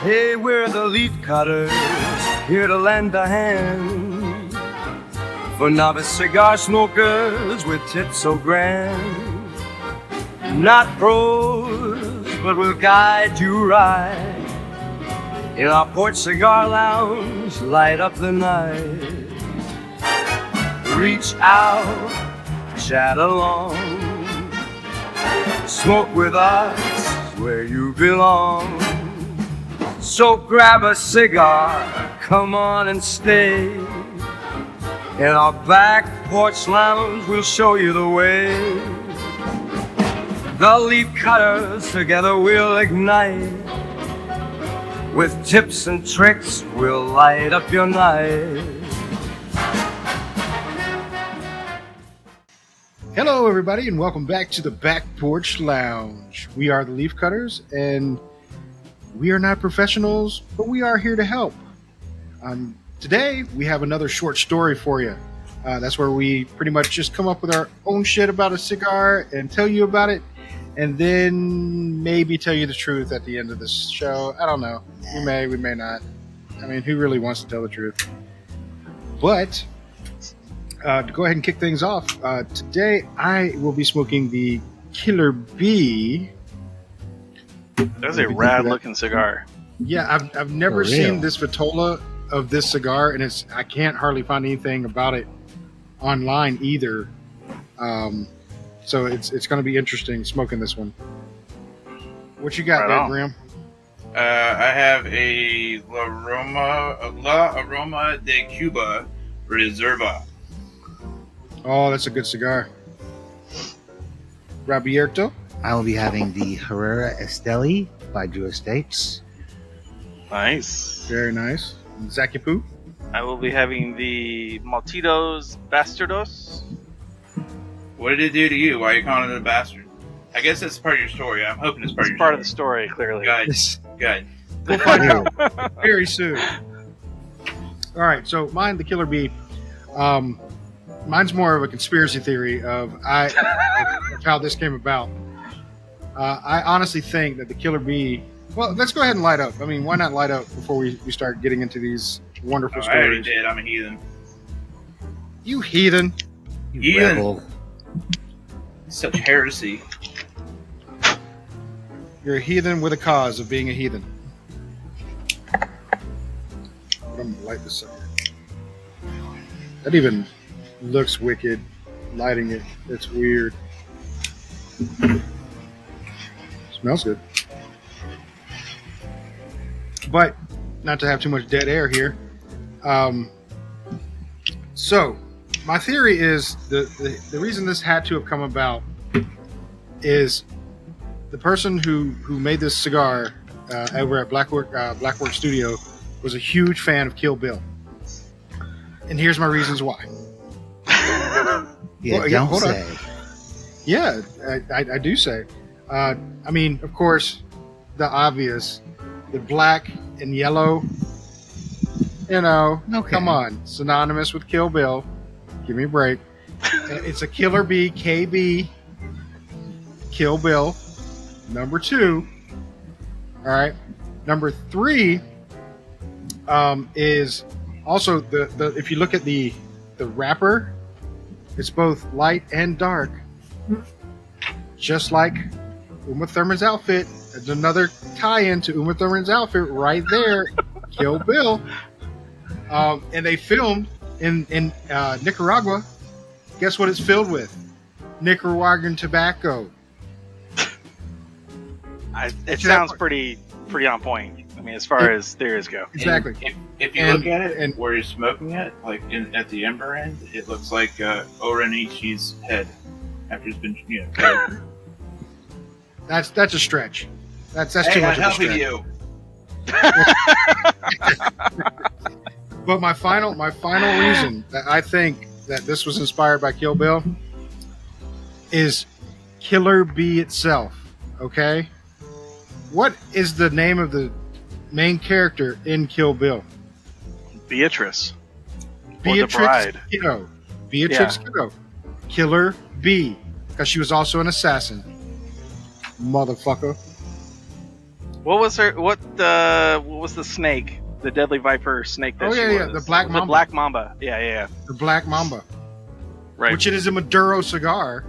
Hey, we're the leaf cutters, here to lend a hand for novice cigar smokers with tips so grand. Not pros, but we'll guide you right in our Porch Cigar Lounge, light up the night. Reach out, chat along, smoke with us where you belong. So grab a cigar, come on and stay. In our back porch lounge, we'll show you the way. The leaf cutters, together we'll ignite. With tips and tricks, we'll light up your night. Hello, everybody, and welcome back to the Back Porch Lounge. We are the Leaf Cutters, and we are not professionals, but we are here to help. Today, we have another short story for you. That's where we pretty much just come up with our own shit about a cigar and tell you about it, and then maybe tell you the truth at the end of this show. I don't know. We may not. I mean, who really wants to tell the truth? But to go ahead and kick things off, today I will be smoking the Killer Bee. That's a rad-looking cigar. Yeah, I've never seen this vitola of this cigar, and I can't hardly find anything about it online either. So it's going to be interesting smoking this one. What you got there, Graham? I have a La Aroma de Cuba Reserva. Oh, that's a good cigar. Roberto? I will be having the Herrera Esteli by Drew Estates. Nice. Very nice. Zaki Poo? I will be having the Malditos Bastardos. What did it do to you? Why are you calling it a bastard? I guess that's part of your story. I'm hoping it's part of the story, clearly. Good. We'll find out very soon. All right, so mine, the Killer Bee. Mine's more of a conspiracy theory of how this came about. I honestly think that the Killer Bee... Well, let's go ahead and light up. I mean, why not light up before we start getting into these wonderful stories? I already did. I'm a heathen. You heathen. You rebel. Such heresy. You're a heathen with a cause of being a heathen. I'm going to light this up. That even looks wicked, lighting it. It's weird. Smells good. But not to have too much dead air here. So my theory is the reason this had to have come about is the person who made this cigar over at Blackwork Studio was a huge fan of Kill Bill. And here's my reasons why. Don't say. Yeah, I do say. I mean, of course, the obvious, the black and yellow, come on, synonymous with Kill Bill. Give me a break. It's a Killer Bee, KB, Kill Bill, number 2. All right. Number 3 is also the if you look at the wrapper, it's both light and dark, just like Uma Thurman's outfit. There's another tie-in to Uma Thurman's outfit right there, Kill Bill. And they filmed in Nicaragua. Guess what it's filled with? Nicaraguan tobacco. It sounds pretty on point. I mean, as far as theories go. Exactly. If you look at it and where you're smoking it, like at the ember end, it looks like Orenichi's head after it's been, killed. That's a stretch. That's too much of a stretch. You. But my final reason that I think that this was inspired by Kill Bill is Killer Bee itself. Okay, what is the name of the main character in Kill Bill? Beatrice. Beatrix or the bride. Kiddo. Beatrix Kiddo. Killer Bee, because she was also an assassin. Motherfucker. What was her? What was the snake? The deadly viper snake that Oh, she yeah, was. the black The mamba. black mamba. Yeah. The Black Mamba. Right. Which it is a Maduro cigar.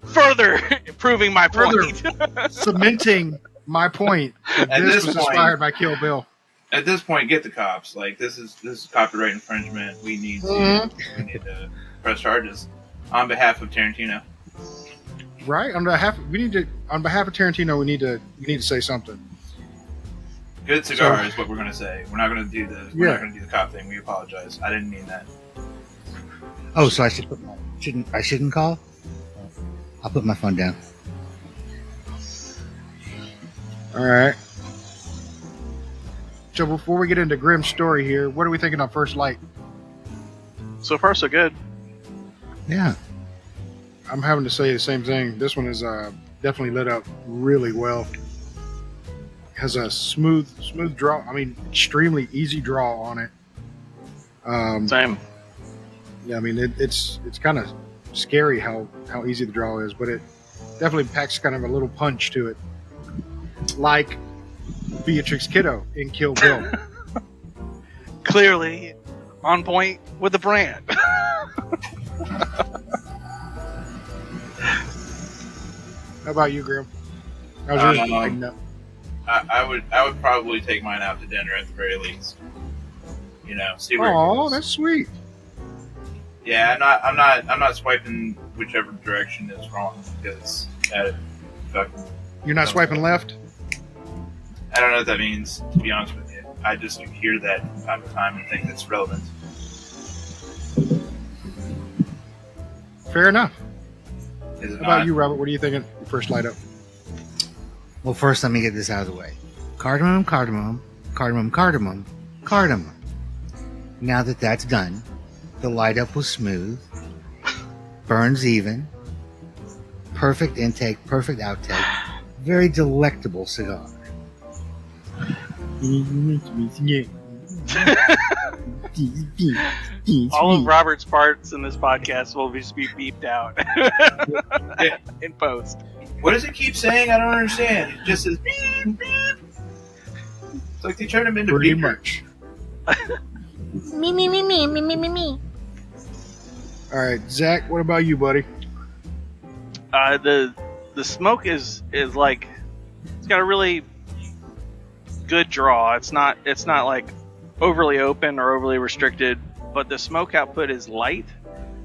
Further proving my point. Cementing my point that At this this was point- inspired by Kill Bill. At this point, get the cops. Like this is copyright infringement. We need to press charges on behalf of Tarantino. Right? On behalf of Tarantino, we need to say something. Good cigar So- is what we're gonna say. We're not gonna do we're not gonna do the cop thing. We apologize. I didn't mean that. Oh, so I shouldn't call? I'll put my phone down. All right. So before we get into Grimm's story here, what are we thinking on First Light? So far, so good. Yeah. I'm having to say the same thing. This one is definitely lit up really well. Has a smooth draw. I mean, extremely easy draw on it. Same. Yeah, I mean it's kind of scary how easy the draw is, but it definitely packs kind of a little punch to it, like Beatrix Kiddo in Kill Bill. Clearly on point with the brand. How about you, Grim? How's yours lighting up? I would probably take mine out to dinner at the very least. You know, see where it Oh, goes. that's sweet. Yeah, I'm not swiping whichever direction is wrong because that fucking. You're not swiping left? I don't know what that means, to be honest with you. I just hear that from time to time and think it's relevant. Fair enough. Is it How about not? you, Robert? What are you thinking? Your first light up. Well, first, let me get this out of the way. Cardamom, cardamom, cardamom, cardamom, cardamom. Now that that's done, the light up was smooth, burns even, perfect intake, perfect outtake, very delectable cigar. All of Robert's parts in this podcast will just be beeped out in post. What does it keep saying? I don't understand. It just says beep, beep. It's like they turned him into Pretty beeper. much. Me. All right, Zach. What about you, buddy? The smoke is like, it's got a really good draw. It's not like overly open or overly restricted, but the smoke output is light.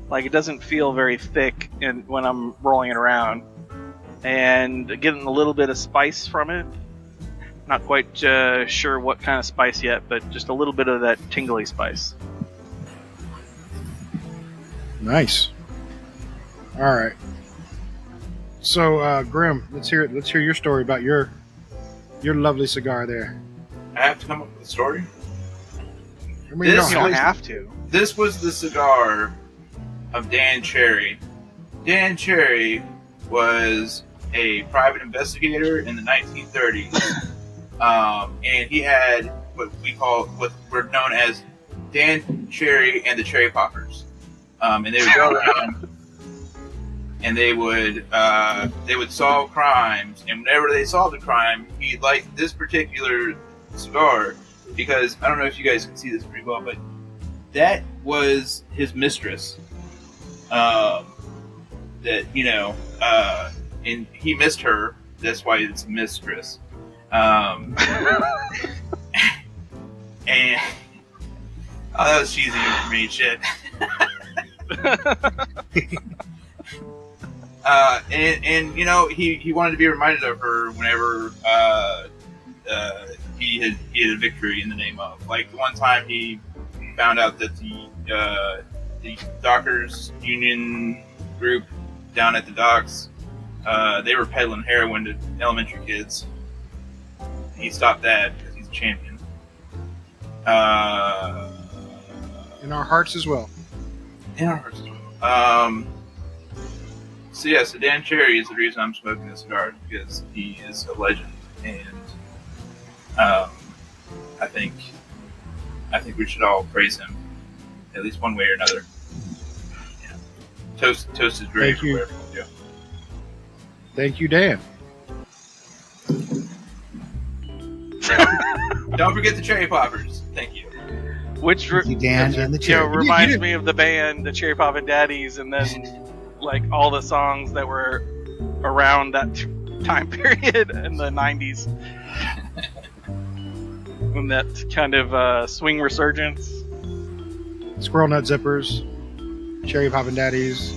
Like, it doesn't feel very thick when I'm rolling it around, and getting a little bit of spice from it. Not quite sure what kind of spice yet, but just a little bit of that tingly spice. Nice. All right. So, Grim, let's hear it. Let's hear your story about your lovely cigar there. I have to come up with a story. I mean, This You don't to. have to. This was the cigar of Dan Cherry. Dan Cherry was a private investigator in the 1930s, and he had what were known as Dan Cherry and the Cherry Poppers, and they would go around and they would solve crimes, and whenever they solved a crime, he liked this particular cigar because I don't know if you guys can see this pretty well, but that was his mistress. And he missed her. That's why it's mistress. And that was cheesy for me, shit. And he wanted to be reminded of her whenever he had a victory in the name of. Like the one time he found out that the dockers union group down at the docks, they were peddling heroin to elementary kids. He stopped that because he's a champion. In our hearts as well. In our hearts as well. So Dan Cherry is the reason I'm smoking this cigar, because he is a legend, and I think we should all praise him, at least one way or another. Yeah. Toast his grave. Thank you. Or whatever we do. Thank you, Dan. Don't forget the cherry poppers. Thank you. Which Thank you, Dan, and the cherry. reminds me of the band, the Cherry Poppin' Daddies, and then like all the songs that were around that time period in the 90s. And that kind of swing resurgence. Squirrel Nut Zippers, Cherry Poppin' Daddies.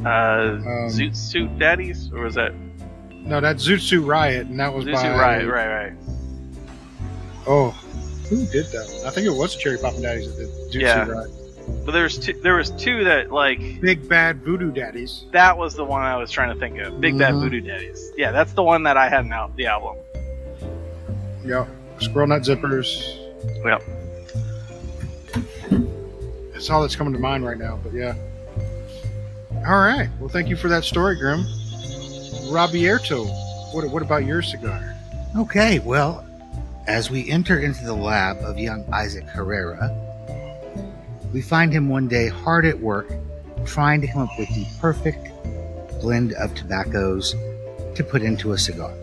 Zoot Suit Daddies? Or was that? No, that's Zoot Suit Riot, and that was Zoot by... Suit Right. Oh, who did that one? I think it was the Cherry Poppin' Daddies that did Zoot Suit Riot. But there was two that, like... Big Bad Voodoo Daddies. That was the one I was trying to think of. Big Bad Voodoo Daddies. Yeah, that's the one that I had in the album. Yep. Squirrel Nut Zippers. Yep. That's all that's coming to mind right now, but yeah. All right. Well, thank you for that story, Grim. Roberto, what about your cigar? Okay, well, as we enter into the lab of young Isaac Herrera, we find him one day hard at work trying to come up with the perfect blend of tobaccos to put into a cigar.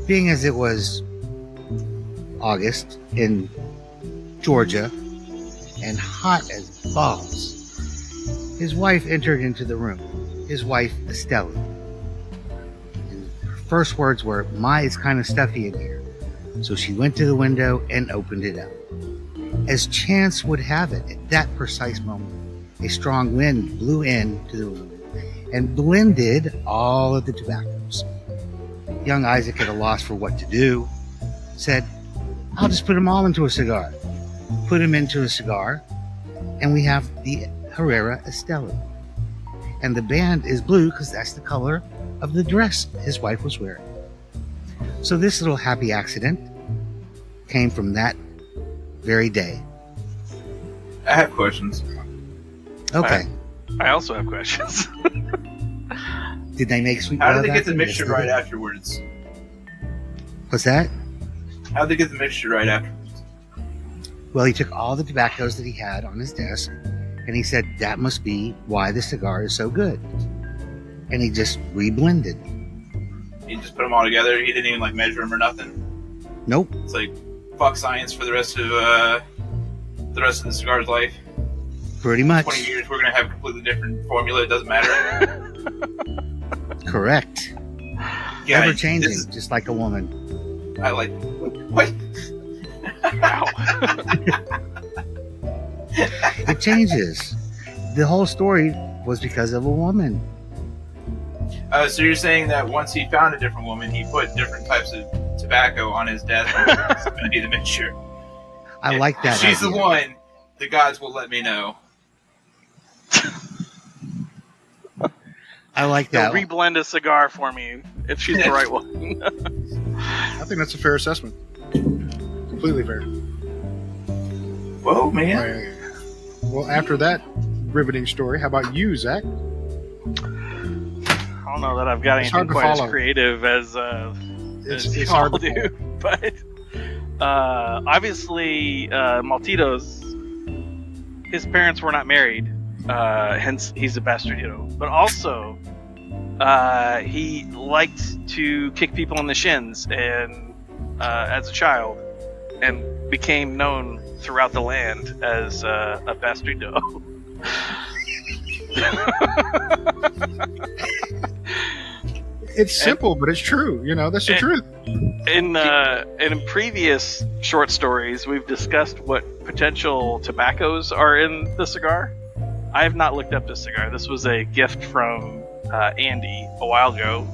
Being as it was August in Georgia and hot as balls, his wife entered into the room. His wife, Esteli. And her first words were, "My, it's kind of stuffy in here." So she went to the window and opened it up. As chance would have it, at that precise moment, a strong wind blew into the room and blended all of the tobaccos. Young Isaac, at a loss for what to do, said, "I'll just put them all into a cigar." Put them into a cigar, and we have the Herrera Esteli. And the band is blue because that's the color of the dress his wife was wearing. So this little happy accident came from that very day. I have questions. Okay. I also have questions. Did they make sweet How love did they get the after? mixture Yes, they right did. afterwards? What's that? How did they get the mixture right afterwards? Well, he took all the tobaccos that he had on his desk, and he said that must be why the cigar is so good. And he just reblended. He just put them all together. He didn't even like measure them or nothing. Nope. It's like fuck science for the rest of the cigar's life. Pretty much. 20 years, we're gonna have a completely different formula. It doesn't matter. Correct. Yeah, Ever changing, this is- just like a woman. I like what? Wow. It changes. The whole story was because of a woman. So you're saying that once he found a different woman, he put different types of tobacco on his desk. It's going to be the mixture. I like that. She's the idea. one. The gods will let me know. I like They'll that. one. reblend a cigar for me if she's the right one. I think that's a fair assessment. Completely fair. Whoa, man. Right. Well, after that riveting story, how about you, Zach? I don't know that I've got It's hard anything to quite as follow. creative as It's you hard all to do, but obviously Malditos, his parents were not married, hence he's a bastardito. But also, he liked to kick people in the shins, and as a child, and became known throughout the land as a bastardito. It's simple, but it's true. You know, that's the truth. In previous short stories, we've discussed what potential tobaccos are in the cigar. I have not looked up this cigar. This was a gift from Andy a while ago,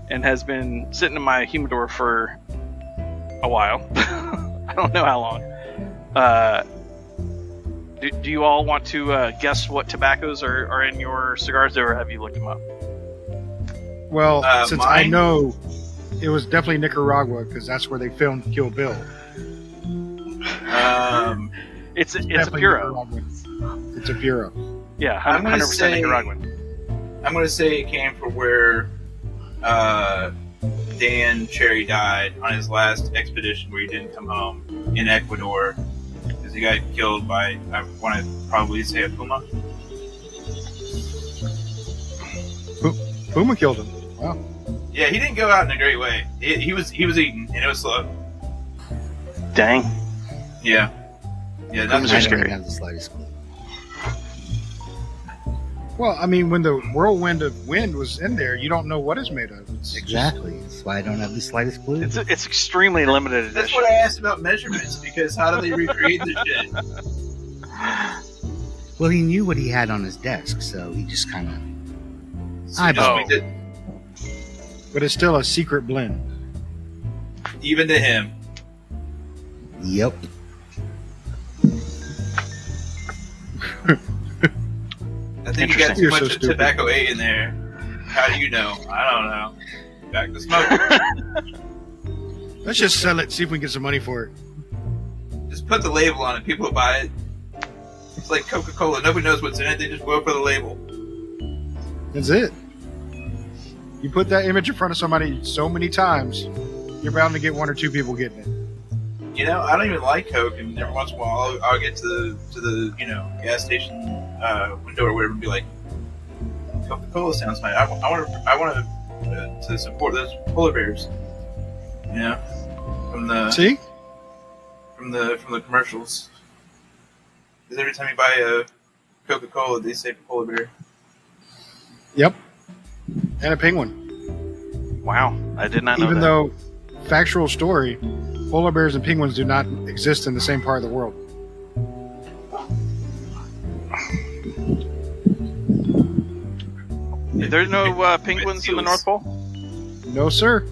and has been sitting in my humidor for a while. I don't know how long. Do you all want to guess what tobaccos are in your cigars, or have you looked them up? Well, since I mine? know it was definitely Nicaragua because that's where they filmed Kill Bill. It's a Definitely Puro. Nicaragua. It's a Puro. Yeah, I'm gonna 100% say- Nicaraguan. I'm going to say it came from where Dan Cherry died on his last expedition where he didn't come home in Ecuador because he got killed by, I want to probably say a puma. Puma killed him. Wow. Yeah, he didn't go out in a great way. He was eating, and it was slow. Dang. Yeah. Yeah, Crims that's are I scary. don't have the slightest clue. Well, I mean, when the whirlwind of wind was in there, you don't know what it's made of. It's Exactly. That's why I don't have the slightest clue. It's extremely limited edition. That's what I asked about measurements, because how do they recreate this shit? Well, he knew what he had on his desk, so he just kind of So he just Oh. made it, but it's still a secret blend. even to him. Yep. I think you got too You're much so of stupid. tobacco 8 in there. How do you know? I don't know. Back to smoke. Let's just sell it, see if we can get some money for it. Just put the label on it. People will buy it. It's like Coca-Cola. Nobody knows what's in it. They just go for the label. That's it. You put that image in front of somebody so many times, you're bound to get one or two people getting it. You know, I don't even like Coke, and every once in a while I'll get to the gas station window or whatever and be like, Coca-Cola sounds nice. I want to support those polar bears. You know, from the See? from the commercials. Because every time you buy a Coca-Cola, they say polar bear. Yep. And a penguin. Wow, I did not know Even that. though, factual story, polar bears and penguins do not exist in the same part of the world. There's no penguins in the North Pole? No, sir.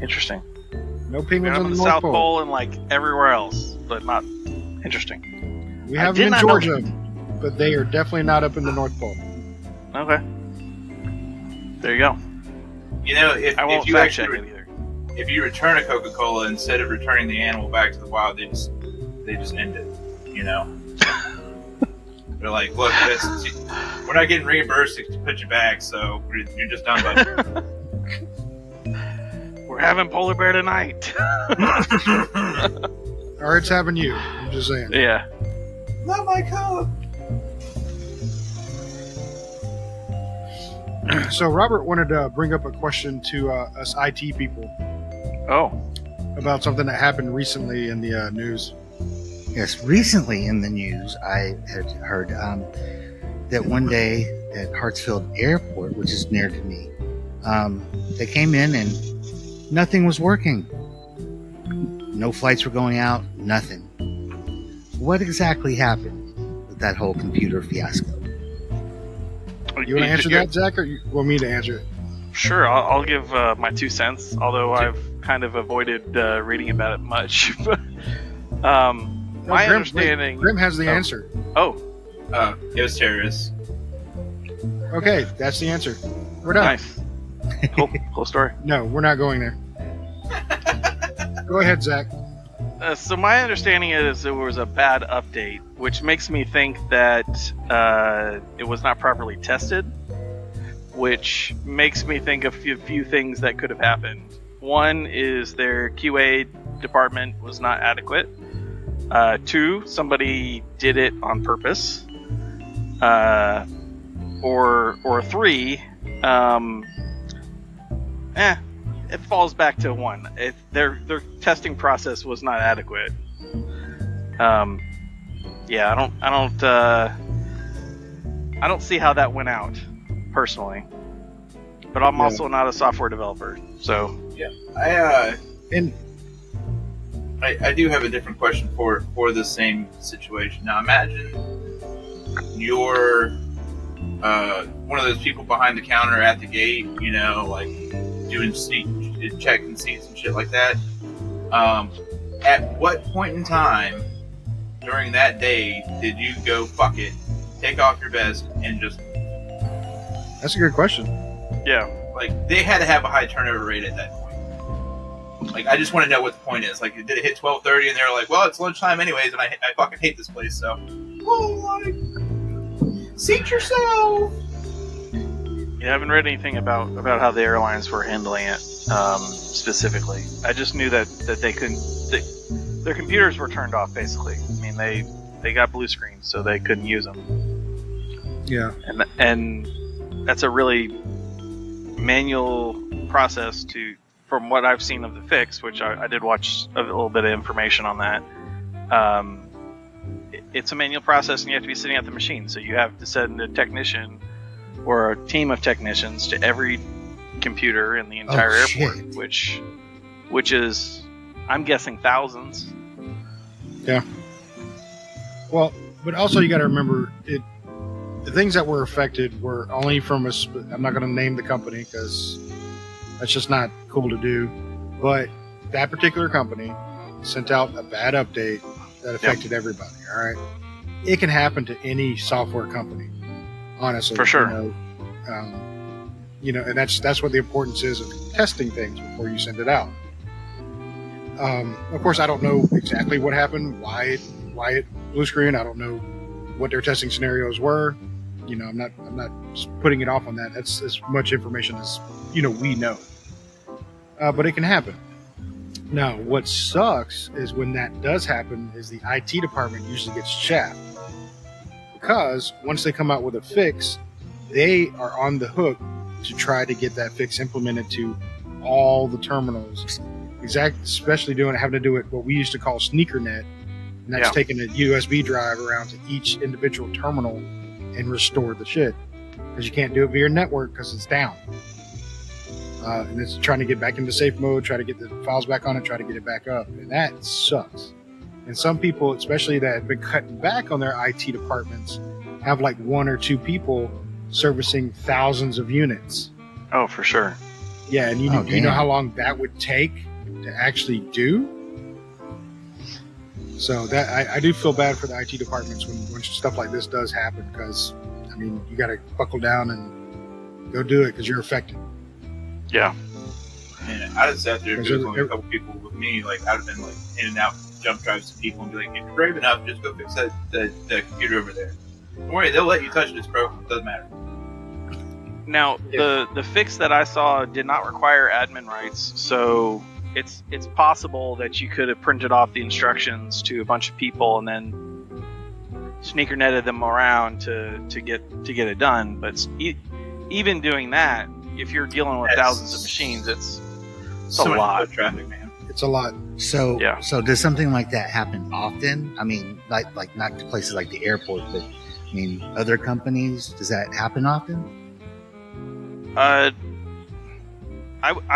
Interesting. No They're penguins up in in the the North South Pole. Pole and like everywhere else, but not interesting. We I have did them in not know Georgia, but they are definitely not up in the North Pole. Okay. There you go. You know, if I won't if you fact check actually it either. if you return a Coca-Cola, instead of returning the animal back to the wild, they just end it. You know, they're like, look, we're not getting reimbursed to put you back, so you're just done, buddy. We're having polar bear tonight. Or it's having you. I'm just saying. Yeah. Not my cup. So Robert wanted to bring up a question to us IT people Oh. about something that happened recently in the news. Yes, recently in the news, I had heard that one day at Hartsfield Airport, which is near to me, they came in and nothing was working. No flights were going out, nothing. What exactly happened with that whole computer fiasco? You want to answer that, Zach, or you want me to answer it? Sure, I'll give my 2 cents, although I've kind of avoided reading about it much. My Grim, understanding... Grim has the answer. Oh, It was terrorists. Okay, that's the answer. We're done. nice. Cool story. No, we're not going there. Go ahead, Zach. So my understanding is there was a bad update, which makes me think that it was not properly tested, which makes me think of a few things that could have happened. One is their QA department was not adequate. 2, somebody did it on purpose. Or 3, it falls back to 1. Their testing process was not adequate. Yeah, I don't see how that went out personally. But I'm also not a software developer, so I do have a different question for the same situation. Now imagine you're one of those people behind the counter at the gate, you know, like doing checking seats and shit like that. At what point in time during that day did you go, fuck it, take off your vest and just... That's a good question. yeah. Like, they had to have a high turnover rate at that point. Like, I just want to know what the point is. Like, did it hit 12:30 and they're like, well, it's lunchtime anyways, and I fucking hate this place, so... Oh, like... Seat yourself! Yeah, I haven't read anything about how the airlines were handling it specifically. I just knew that they couldn't... their computers were turned off, basically. I mean, they got blue screens, so they couldn't use them. Yeah. And that's a really manual process from what I've seen of the fix, which I did watch a little bit of information on that. It's a manual process, and you have to be sitting at the machine. So you have to send a technician or a team of technicians to every computer in the entire airport, which is, I'm guessing, thousands. Yeah. Well, but also you got to remember, the things that were affected were only from I'm not going to name the company because that's just not cool to do. But that particular company sent out a bad update that affected everybody. All right. It can happen to any software company, honestly. For sure. And that's what the importance is of testing things before you send it out. Of course, I don't know exactly what happened, why it blue screen. I don't know what their testing scenarios were. I'm not just putting it off on that. That's as much information as we know. But it can happen. Now, what sucks is when that does happen is the IT department usually gets chaffed, because once they come out with a fix, they are on the hook to try to get that fix implemented to all the terminals. Especially having to do it what we used to call sneaker net, and that's taking a USB drive around to each individual terminal and restore the shit, because you can't do it via your network because it's down. And it's trying to get back into safe mode, try to get the files back on it, try to get it back up, and that sucks. And some people, especially that have been cutting back on their IT departments, have like one or two people servicing thousands of units. Oh, for sure. Yeah, and you know how long that would take to actually do? So that I do feel bad for the IT departments when stuff like this does happen, because you got to buckle down and go do it because you're affected. Yeah. And I just sat there, if there was only a couple people with me, like I'd have been like in and out jump drives to people and be like, if you're brave enough, just go fix that computer over there. Don't worry, they'll let you touch this, bro. It doesn't matter. Now, the fix that I saw did not require admin rights, so it's possible that you could have printed off the instructions to a bunch of people and then sneaker netted them around to get it done. But even doing that, if you're dealing with thousands of machines, it's a lot of traffic, man. It's a lot. So does something like that happen often? Like not to places like the airport, but other companies, does that happen often? I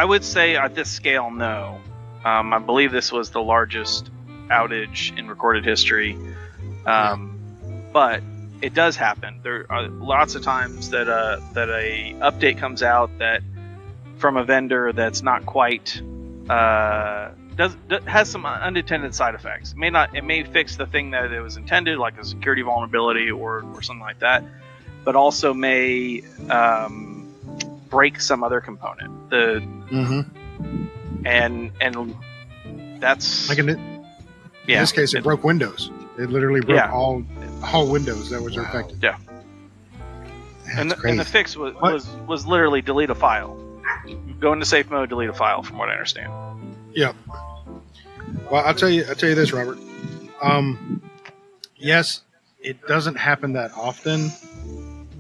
would say at this scale, no. I believe this was the largest outage in recorded history. But it does happen. There are lots of times that a update comes out that from a vendor that's not quite has some unintended side effects. It may fix the thing that it was intended, like a security vulnerability or something like that, but also may break some other component. And that's like in this case, it broke Windows. It literally broke all Windows that was affected. Yeah. And the fix was literally delete a file. Go into safe mode, delete a file, from what I understand. Yeah. Well, I'll tell you this, Robert. Yes, it doesn't happen that often.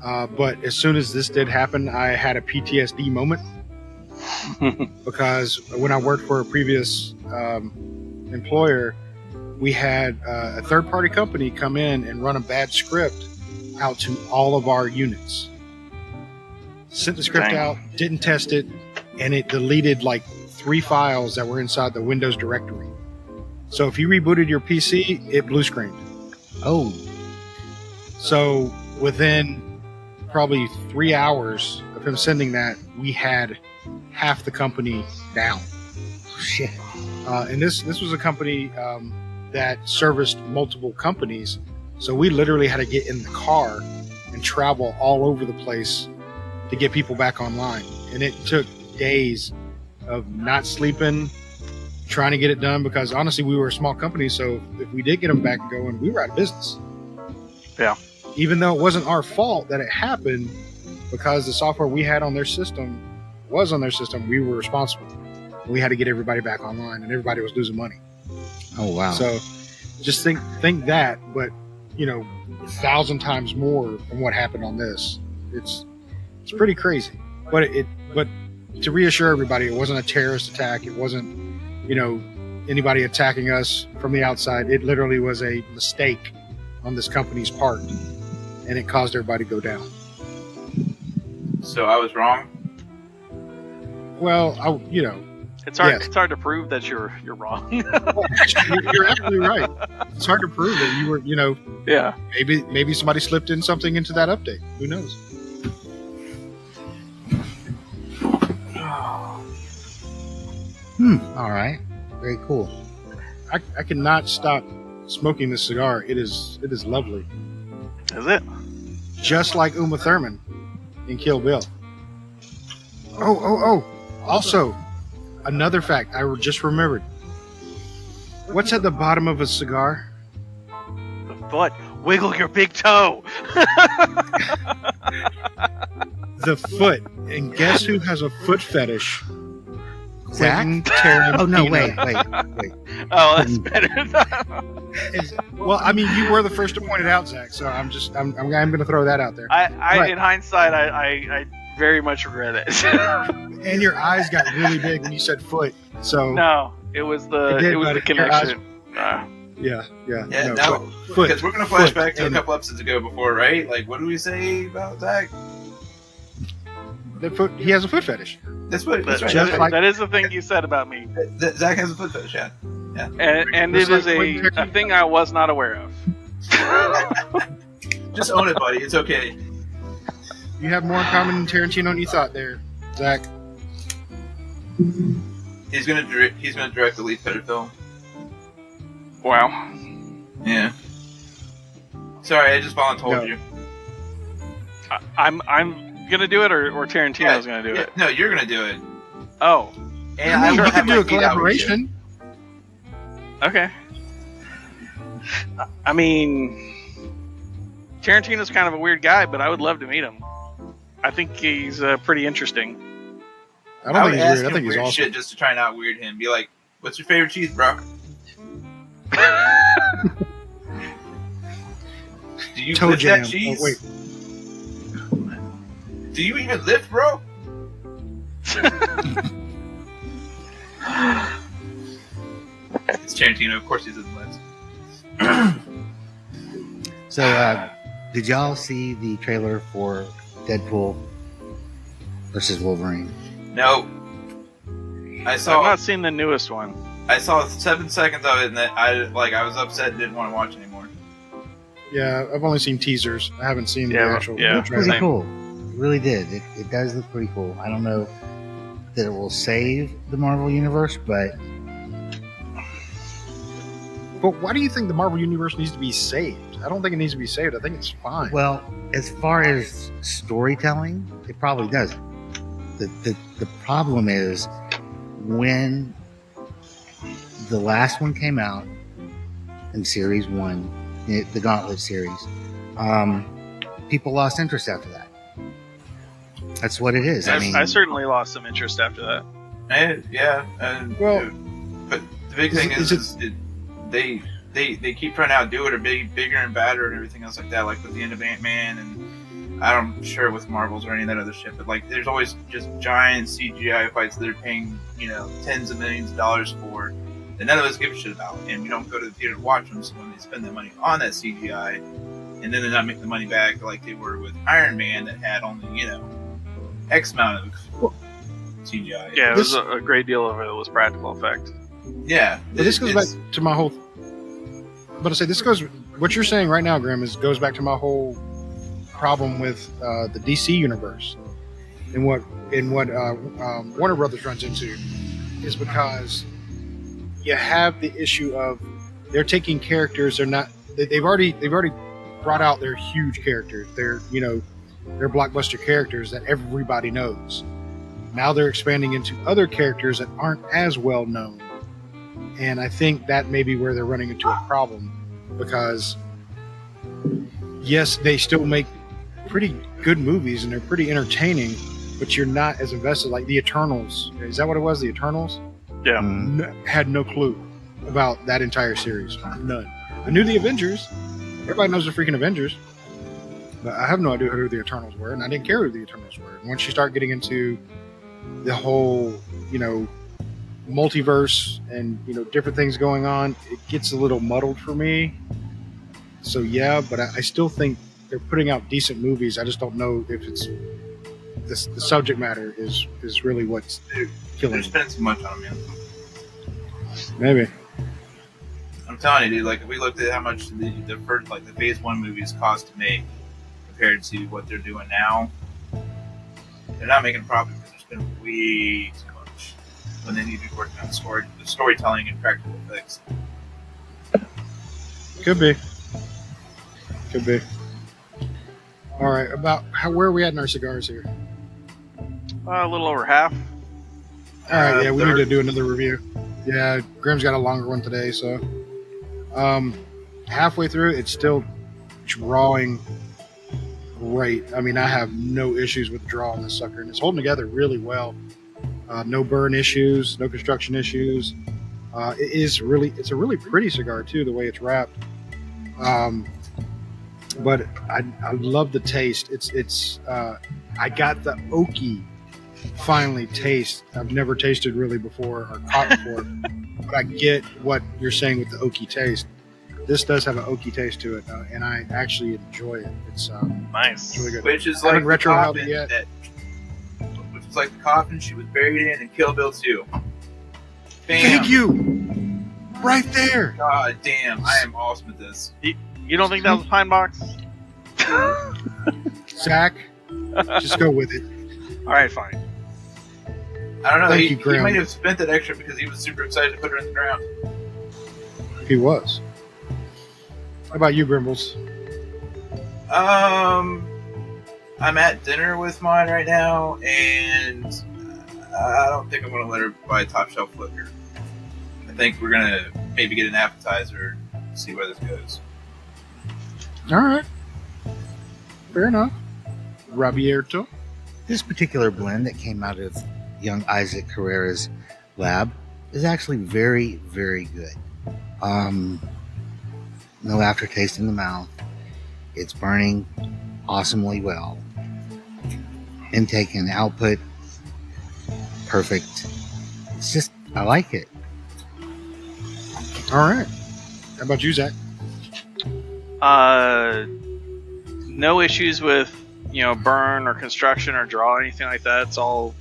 But as soon as this did happen, I had a PTSD moment because when I worked for a previous employer, we had a third-party company come in and run a bad script out to all of our units. Sent the script out, didn't test it, and it deleted like 3 files that were inside the Windows directory. So if you rebooted your PC, it blue screened. Oh. So within probably 3 hours of him sending that, we had half the company down. Shit. And this was a company that serviced multiple companies, so we literally had to get in the car and travel all over the place to get people back online. And it took days of not sleeping, trying to get it done, because honestly, we were a small company, so if we did get them back going, we were out of business. Yeah. Even though it wasn't our fault that it happened, because the software we had on their system was on their system, we were responsible. We had to get everybody back online, and everybody was losing money. Oh, wow. So just think that, but 1,000 times more than what happened on this. It's pretty crazy. But to reassure everybody, it wasn't a terrorist attack. It wasn't, anybody attacking us from the outside. It literally was a mistake on this company's part, and it caused everybody to go down. So I was wrong. Well, It's hard. Yes. It's hard to prove that you're wrong. you're absolutely right. It's hard to prove that you were, Yeah. maybe somebody slipped in something into that update. Who knows? All right. Very cool. I cannot stop smoking this cigar. It is lovely, Is it? just like Uma Thurman in Kill Bill. Oh! Also, another fact I just remembered. What's at the bottom of a cigar? The foot. Wiggle your big toe. The foot. And guess who has a foot fetish? Zach? Quentin Tarantino. Oh no! Wait. Oh, that's better. Well, I mean, you were the first to point it out, Zach. So I'm going to throw that out there. Right. In hindsight, I very much regret it. And your eyes got really big when you said foot. So No, it was the It did, it was buddy. the Your eyes- connection. yeah. Yeah, No, now, foot. because we're gonna flash Foot. back to a And couple episodes ago before, right? Like, what did we say about Zach? the foot. He has a foot fetish. That's what. That's right. Just like- That is the thing you said about me, Zach has a foot fetish. Yeah. and Just it is like a Quentin Tarantino. thing I was not aware of. Just own it, buddy. It's okay. You have more in common than Tarantino than you thought there, Zach. He's gonna direct the Leaf Cutter film. Wow. Yeah. Sorry, I just volunteered No. you. I'm gonna do it, or Tarantino's gonna do it. No, you're gonna do it. Oh, And I mean, will we have can do my a feet out with you. collaboration. okay. I mean, Tarantino's kind of a weird guy, but I would love to meet him. I think he's pretty interesting. I don't would think he's ask weird. I him think he's weird awesome. shit just to try and out weird him. Be like, "What's your favorite cheese, bro? Do you Toe lift jam. that cheese? Oh, wait. Do you even lift, bro?" It's Tarantino. Of course, he doesn't lift. So, did y'all see the trailer for Deadpool versus Wolverine? No. I I've saw not seen the newest one. 7 seconds of it, and then I was upset and didn't want to watch anymore. Yeah, I've only seen teasers. I haven't seen the Yeah, actual yeah. Pretty trailer. Same. cool. It really did. It does look pretty cool. I don't know that it will save the Marvel Universe, but But why do you think the Marvel Universe needs to be saved? I don't think it needs to be saved. I think it's fine. well, as far as storytelling, it probably doesn't. The problem is when the last one came out in Series 1, the Gauntlet series, people lost interest after that. That's what it is. I mean, I certainly lost some interest after that. Well, but the big thing is they keep trying to outdo it or be bigger and badder and everything else like that, like with the end of Ant-Man, and I'm sure with Marvels or any of that other shit, but like there's always just giant CGI fights that they're paying, tens of millions of dollars for that none of us give a shit about, and we don't go to the theater to watch them. So when they spend the money on that CGI and then they're not making the money back like they were with Iron Man that had only X amount of CGI. Yeah, it This- was a great deal of it was practical effect. Yeah, but this goes back to my whole. But I say this goes. What you're saying right now, Graham, goes back to my whole problem with the DC universe, and what Warner Brothers runs into is because you have the issue of they're taking characters they're not. They've already brought out their huge characters. They're blockbuster characters that everybody knows. Now they're expanding into other characters that aren't as well known. And I think that may be where they're running into a problem, because yes, they still make pretty good movies and they're pretty entertaining, but you're not as invested. Like the Eternals, is that what it was? The Eternals? Yeah. Had no clue about that entire series. None. I knew the Avengers. Everybody knows the freaking Avengers, but I have no idea who the Eternals were, and I didn't care who the Eternals were. And once you start getting into the whole, multiverse and different things going on, it gets a little muddled for me. So yeah, but I still think they're putting out decent movies. I just don't know if it's the subject matter is really what's killing They're me. spending too much on them, man. Maybe. I'm telling you, dude. Like, if we looked at how much the first, like, the Phase 1 movies cost to make compared to what they're doing now, they're not making a profit because they're spending way too much when they need to be working on the storytelling and practical effects. Could be. All right, where are we at in our cigars here? A little over half. All right, yeah, we need third. to do another review. Yeah, Grim's got a longer one today, so halfway through, it's still drawing great. I mean, I have no issues with the draw on this sucker, and it's holding together really well. No burn issues, no construction issues. It's a really pretty cigar too, the way it's wrapped. But I love the taste. It's I got the oaky finally taste I've never tasted really before or caught before. But I get what you're saying with the oaky taste. This does have an oaky taste to it, and I actually enjoy it. It's Nice. really good. Which is I haven't like the retro held it coffin yet. which is like the coffin she was buried in Kill Bill 2. Bam. Thank you. Right there. God damn, I am awesome at this. You don't think that was a pine box? Zach, just go with it. All right, fine. I don't know. Thank He you, Graham. might have spent that extra because he was super excited to put her in the ground. He was. How about you, Grimbles? I'm at dinner with mine right now, and I don't think I'm going to let her buy top shelf liquor. I think we're going to maybe get an appetizer, see where this goes. All right. Fair enough. Rabierto. This particular blend that came out of young Isaac Herrera's lab is actually very, very good. No aftertaste in the mouth. It's burning awesomely well. Intake and output, perfect. It's just, I like it. All right. How about you, Zach? No issues with burn or construction or draw or anything like that. It's all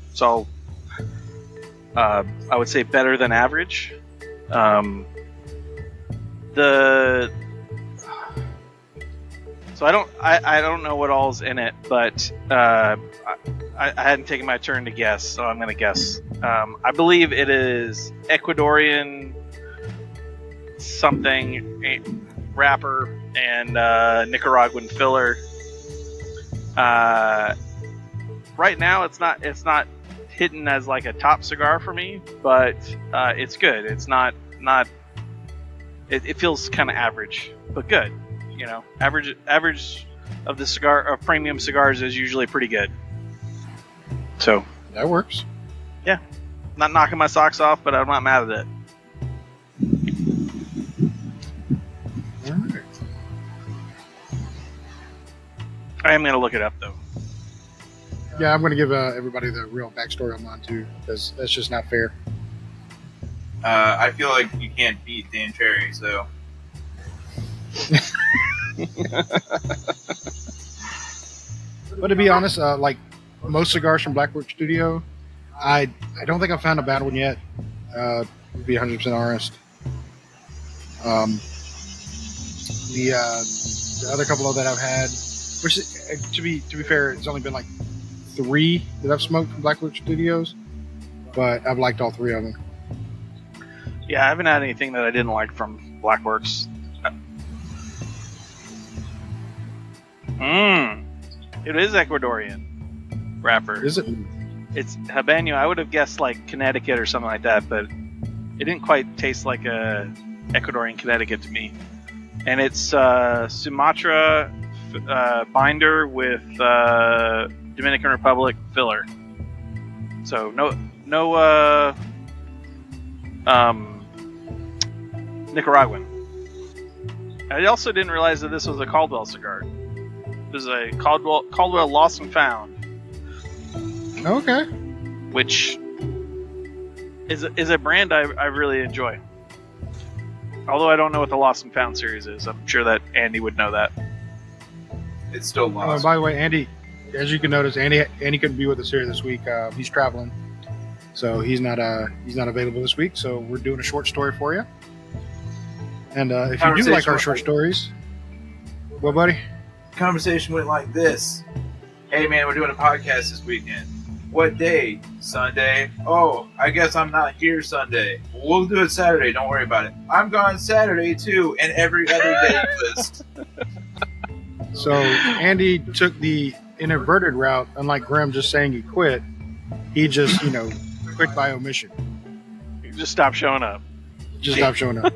I would say better than average. So I don't know what all's in it, but I hadn't taken my turn to guess, so I'm gonna guess. I believe it is Ecuadorian something wrapper and Nicaraguan filler. Right now, it's not hidden as like a top cigar for me, but it's good. It's not. It feels kind of average, but good. Average of the premium cigars is usually pretty good. So That works. yeah, not knocking my socks off, but I'm not mad at it. All right. I am gonna look it up though. Yeah, I'm going to give everybody the real backstory on mine too, because that's just not fair. I feel like you can't beat Dan Cherry, so But to be honest, like most cigars from Blackwood Studio, I don't think I've found a bad one yet. To be 100% honest. The other couple of that I've had, which to be fair, it's only been like 3 that I've smoked from Blackwood Studios, but I've liked all 3 of them. Yeah, I haven't had anything that I didn't like from Blackworks. It is Ecuadorian wrapper. Is it? It's Habanero. I would have guessed like Connecticut or something like that, but it didn't quite taste like a Ecuadorian Connecticut to me. And it's Sumatra binder with Dominican Republic filler. So no Nicaraguan. I also didn't realize that this was a Caldwell cigar. This is a Caldwell Lost and Found, Okay. which is a brand I really enjoy. Although I don't know what the Lost and Found series is. I'm sure that Andy would know that. It's still Oh, and lost. by the way, Andy, as you can notice, Andy couldn't be with us here this week. He's traveling, so he's not available this week. So we're doing a short story for you. And if you do like our short stories, well, buddy, Conversation went like this. Hey man, we're doing a podcast this weekend. What day? Sunday. Oh, I guess I'm not here Sunday. We'll do it Saturday, don't worry about it. I'm gone Saturday too, and every other day list. so Andy took the inverted route. Unlike Graham just saying he quit, he just quit by omission. You just stop showing up. Just stop showing up.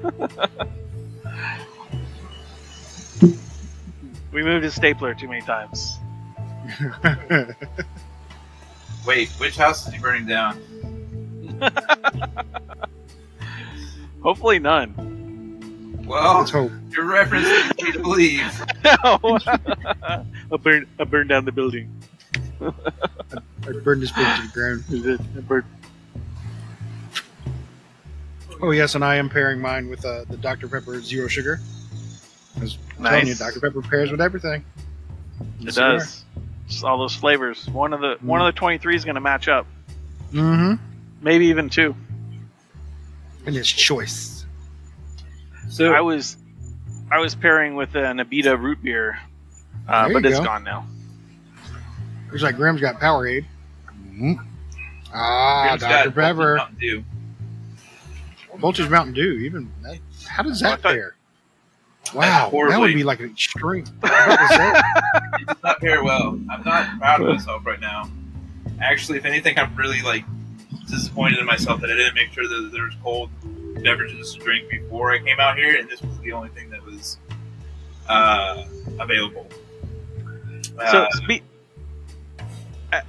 We moved his stapler too many times. Wait, which house is he burning down? Hopefully none. Well, Let's hope. your reference leads me to believe. No. I burned down the building. I burned this bitch to the ground. I burned. Oh yes, and I am pairing mine with the Dr. Pepper Zero Sugar. Because I'm telling you, Dr. Pepper pairs with everything. It does. Just all those flavors. One of the 23 is going to match up. Mm-hmm. Maybe even two. And it's choice. So I was pairing with an Abita root beer, There but you it's go. gone now. Looks like Graham's got Powerade. Mhm. Ah, Graham's Dr. got Pepper. Mountain Dew. Voltage Mountain Dew. Even that, how does that I thought- pair? Wow, that horribly. would be like an extreme. I was about to say, It does not pair well. I'm not proud of myself right now. Actually, if anything, I'm really disappointed in myself that I didn't make sure that there was cold beverages to drink before I came out here, and this was the only thing that was available. So,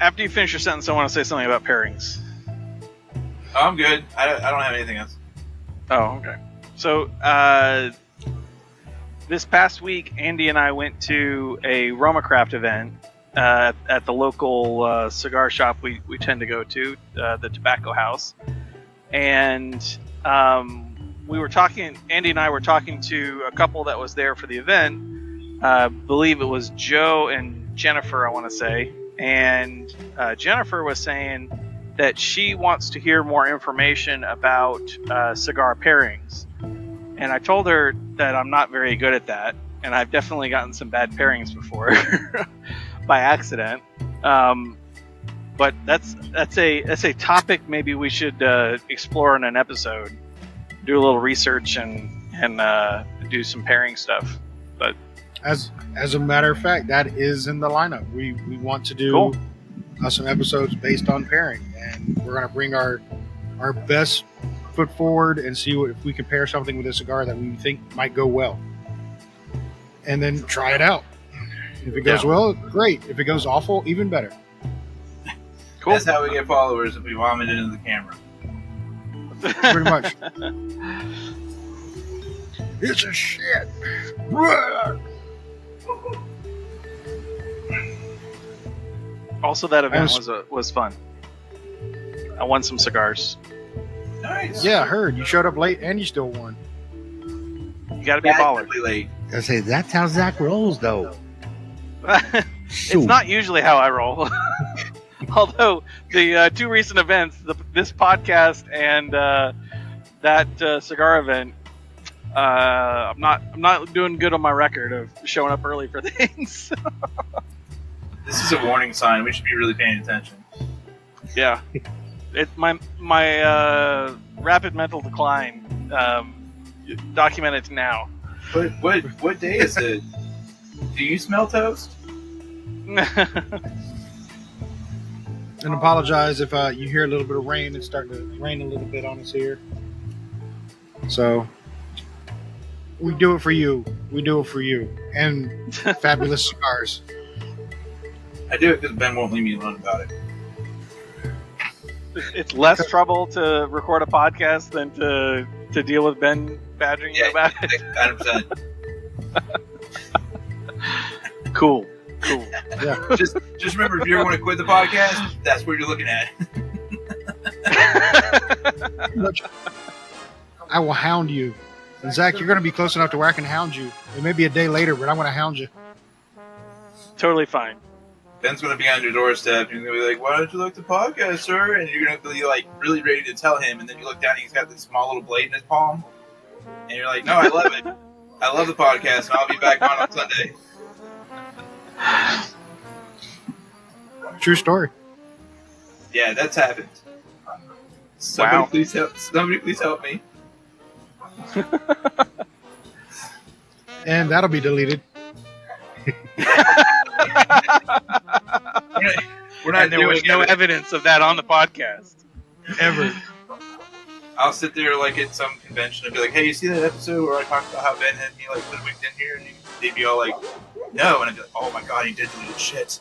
after you finish your sentence, I want to say something about pairings. I'm good. I don't have anything else. Oh, okay. So, this past week, Andy and I went to a Romacraft event at the local cigar shop we tend to go to, the Tobacco House. And we were talking, Andy and I were talking to a couple that was there for the event. I believe it was Joe and Jennifer, I want to say. And Jennifer was saying that she wants to hear more information about cigar pairings. And I told her that I'm not very good at that, and I've definitely gotten some bad pairings before by accident. But that's a topic maybe we should explore in an episode. Do a little research and do some pairing stuff. But as a matter of fact, that is in the lineup. We want to do Cool. Some episodes based on pairing, and we're going to bring our best foot forward and see if we can pair something with a cigar that we think might go well, and then try it out. If it goes well, great. If it goes awful, even better. cool. That's how we get followers if we vomit into the camera. Pretty much. It's a shit. Also, that event was- was fun. I won some cigars. Nice. Yeah, I heard you showed up late and you still won. You got to be a baller. Badly late. I say that's how Zach rolls, though. It's not usually how I roll. Although the two recent events, this podcast and that cigar event, I'm not doing good on my record of showing up early for things. This is a warning sign. We should be really paying attention. Yeah, my rapid mental decline. Documented now. What day is it? Do you smell toast? And apologize if you hear a little bit of rain. It's starting to rain a little bit on us here. So we do it for you. We do it for you. And fabulous cigars. I do it because Ben won't leave me alone about it. It's less trouble to record a podcast than to deal with Ben badgering you about it. 100%. Cool. Yeah. Just remember, if you ever want to quit the podcast, that's what you're looking at. I will hound you. And Zach, you're going to be close enough to where I can hound you. It may be a day later, but I'm going to hound you. Totally fine. Ben's going to be on your doorstep, and he's going to be like, "Why don't you like the podcast, sir?" And you're going to be like really ready to tell him, and then you look down, and he's got this small little blade in his palm, and you're like, "No, I love it. I love the podcast, and I'll be back on Sunday." True story. Yeah, that's happened. Somebody please help! Somebody please help me. And that'll be deleted. We're not And there was no evidence of that on the podcast. Ever. I'll sit there like at some convention and be like, "Hey, you see that episode where I talked about how Ben had me like hoodwinked in here?" And they'd be all like, "No," and I'd be like, "Oh my god, he did delete shit."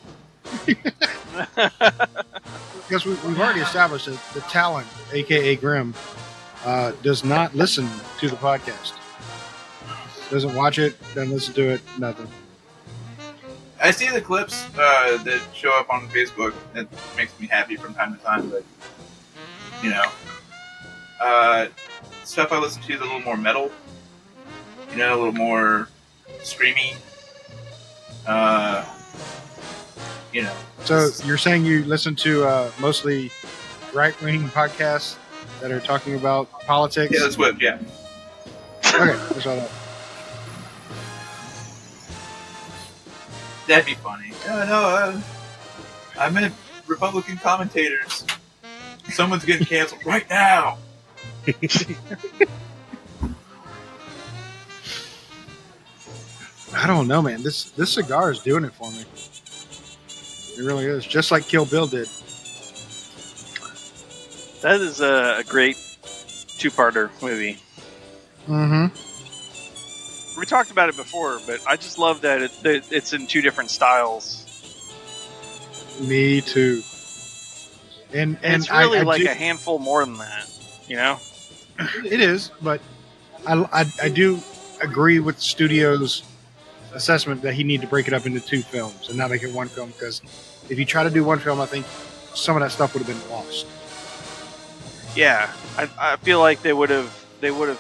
Because we've already established that the talent, aka Grim, does not listen to the podcast. Doesn't watch it, doesn't listen to it, nothing. I see the clips that show up on Facebook. That makes me happy from time to time, but you know, stuff I listen to is a little more metal. You know, a little more screamy. You know. So you're saying you listen to mostly right-wing podcasts that are talking about politics? Yeah, that's what. Yeah. Okay, that's all that. That'd be funny. No, I meant Republican commentators. Someone's getting canceled right now. I don't know, man. This cigar is doing it for me. It really is. Just like Kill Bill did. That is a great two-parter movie. Mm-hmm. We talked about it before, but I just love that it's in two different styles. Me too. And it's really I like do, a handful more than that, you know? It is, but I do agree with the studio's assessment that he need to break it up into two films and not make it one film, because if you try to do one film, I think some of that stuff would have been lost. Yeah, I feel like they would have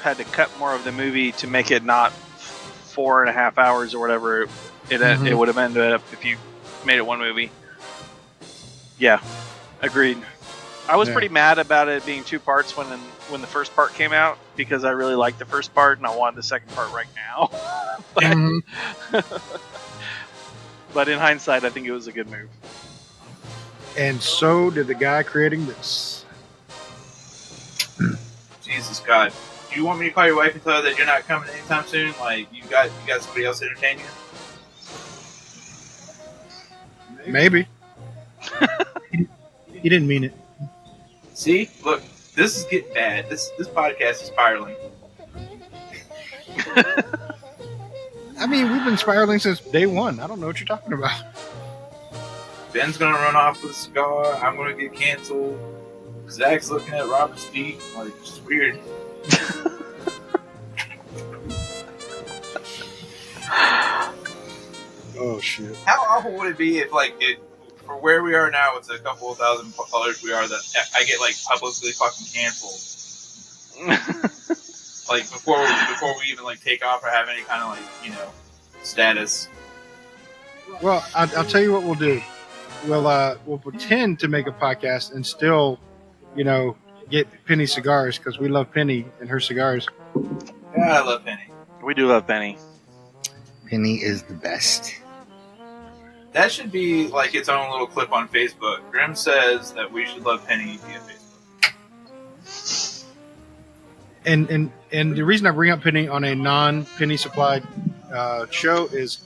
had to cut more of the movie to make it not 4.5 hours or whatever it would have ended up if you made it one movie. Yeah, agreed. I was pretty mad about it being two parts when the first part came out, because I really liked the first part and I wanted the second part right now. But in hindsight, I think it was a good move. And so did the guy creating this. Jesus God. Do you want me to call your wife and tell her that you're not coming anytime soon? Like, you got somebody else to entertain you? Maybe. He didn't mean it. See? Look, this is getting bad. This podcast is spiraling. I mean, we've been spiraling since day one. I don't know what you're talking about. Ben's gonna run off with a cigar. I'm gonna get canceled. Zach's looking at Robert's feet. Like, it's just weird. Oh shit! How awful would it be if, like, for where we are now, it's a couple of thousand followers we are, that I get like publicly fucking canceled. Like before we even like take off or have any kind of like, you know, status. Well, I'll tell you what we'll do. We'll pretend to make a podcast and still, you know, get Penny cigars, because we love Penny and her cigars. Yeah, I love Penny. We do love Penny. Penny is the best. That should be like its own little clip on Facebook. Grim says that we should love Penny via Facebook. And the reason I bring up Penny on a non-Penny supplied show is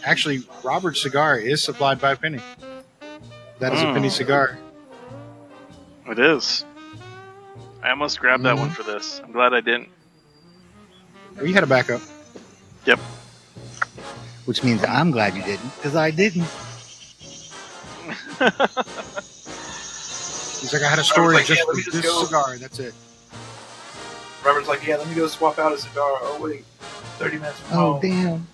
actually Robert's cigar is supplied by Penny. That is a Penny cigar. It is. I almost grabbed that one for this. I'm glad I didn't. Well, you had a backup. Yep. Which means I'm glad you didn't, because I didn't. He's like, I had a story like, just yeah, let for me just this go. cigar. That's it. Robert's like, yeah, let me go swap out a cigar. Oh wait, 30 minutes from Oh, home. damn.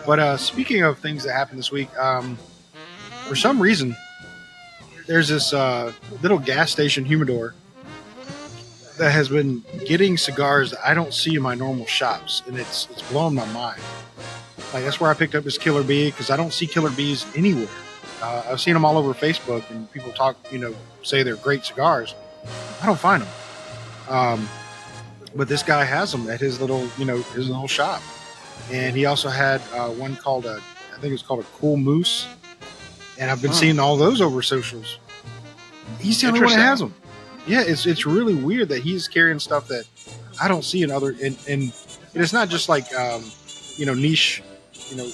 But speaking of things that happened this week, for some reason, there's this little gas station humidor that has been getting cigars that I don't see in my normal shops, and it's blowing my mind. Like, that's where I picked up this Killer Bee, because I don't see Killer Bees anywhere. I've seen them all over Facebook, and people talk, say they're great cigars. I don't find them. But this guy has them at his little shop. And he also had one called I think it's called a Cool Moose. And I've been seeing all those over socials. He's the only one that has them. Yeah, it's really weird that he's carrying stuff that I don't see in other, and it's not just like niche,